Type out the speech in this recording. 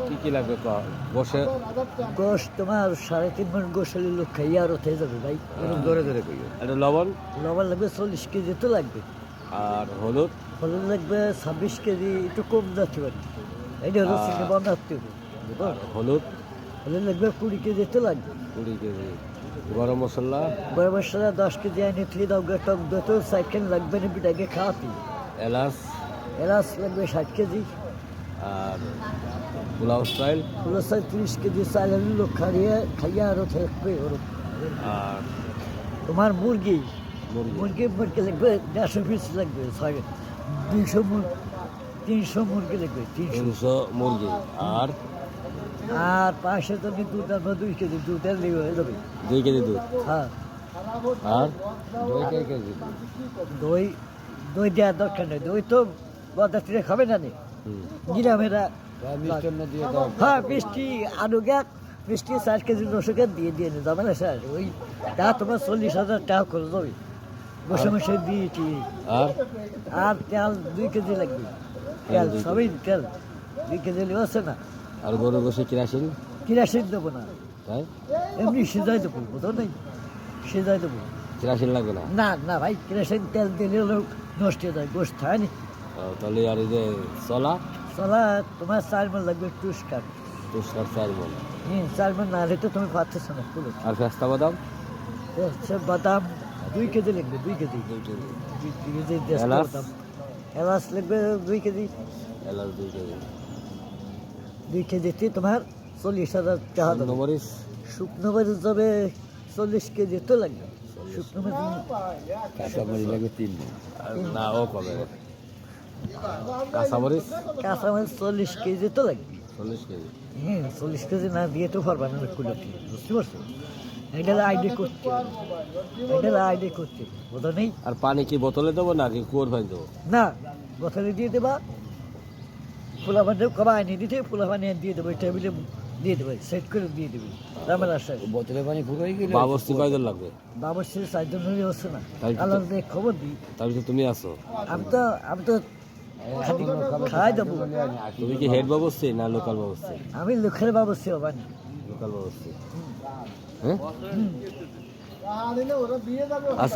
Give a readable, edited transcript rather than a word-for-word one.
কি কি লাগবে বসে গোশ তোমার 3.5 মণ গোশ হলে লোক খাইয়ে আর হয়ে যাবে ভাই। ধরে ধরে কইও এটা লবণ লবণ লাগবে 40 কেজি তো লাগবে। আর হলুদ হলুদ লাগবে 26 কেজি, একটু কম যাচ্ছে পারি। এইটা হলো চিনি বানাতে হবে। আর হলুদ হলুদ লাগবে 20 কেজি তো লাগবে। 20 কেজি গরম মশলা গরম মশলা 10 কেজি এনে তুলে দাও গে। টক দই তো 4 কেজি লাগবে না, বিটাকে খাওয়াতে। এলাচ এলাচ লাগবে 60 কেজি। আর পোলাও স্টাইল পুরো 30 কেজি চাল হলে লোক খাইয়ে আরও থাকবে ওরকম। আর তোমার মুরগি মুরগি মুরগি লাগবে 150 পিস লাগবে। 300 মুরগি লাগবে 300। 300 মুরগি আর আর 500 জনের দুধ আনবো 2 কেজি। দুধ আনলে হয়ে যাবে। 2 কেজি দুধ হ্যাঁ। আর দই কে কেজি দই দই দেওয়ার দরকার নেই। দই তো বদাত্রীরা খাবে না নি, গ্রামেরা। মিষ্টান্ন দিয়ে দাও হ্যাঁ, মিষ্টি আলু গ্যাস মিষ্টি 4 কেজি 900 গ্যাস দিয়ে নি যাবে না স্যার। ওই তা তোমার 40,000 টাকা খরচ হবে বসে বসে দিয়ে টিয়ে। আর আর তেল 2 কেজি লাগবে। তেল সবই তেল 2 কেজি আছে না। আর গরু বসে কিরাসিন কিরাসিন দেবো না, তাই এমনি সিজাই দেবো। বুঝো নেই, সিজাই দেবো। কিরাসিন লাগবে না না না ভাই, কিরাসিন তেল দিলে লোক নষ্ট হয়ে যায়, গোষ্ঠ হয় নি। তাহলে আর এই যে চলা চলা তোমার 4 মণ লাগবে টুসকার। তুষার 4 মণ 4 মণ না হলে তো তুমি পাচ্ছ না পুরো। আর পেস্তা বাদাম সে বাদাম 2 কেজি লাগবে। 2 কেজি দেশটা এলাচ? বাদাম। এলাচ লাগবে 2 কেজি। এলাচ 2 কেজি 2 কেজিতে তোমার 40,000 টাকা শুকনো দেবে। মরিচ শুকনো মরিচ যাবে 40 কেজি তো লাগবে। শুকনো মরিচ কাঁচামরিচ লাগবে 3 না ও কমে কাঁচামরিচ কাঁচামরিচ 40 কেজি তো লাগবে। 40 কেজি 40 কেজি না দিয়ে তো পারবা না কুলোটি, বুঝতে পারছো? এটা আইডি করতে, এটা আইডি করতে বোঝা নেই। আর পানি কি বোতলে দেবো নাকি কুয়োর পানি দেবো না, বোতলে দিয়ে দেবা। ফুলা পানি কবা আইনি দিতে ফুলা পানি দিয়ে দেবো, টেবিলে দিয়ে দেবে, সেট করে দিয়ে দেবে। দামের আশায় বোতলে পানি ফুরাই গেলে বাবস্তি কয়জন লাগবে বাবার ছেলে 4 জন হলে হচ্ছে না। তাই তো। আলাদা দিয়ে খবর দিই। তাহলে তো তুমি আছো আমি তো খাই দেবো। তুমি কি হেড বাবস্তি না লোকাল বাবস্তি আমি লোকের বাবার ছেলে বানি। লোকাল বাবস্তি হ্যাঁ আচ্ছা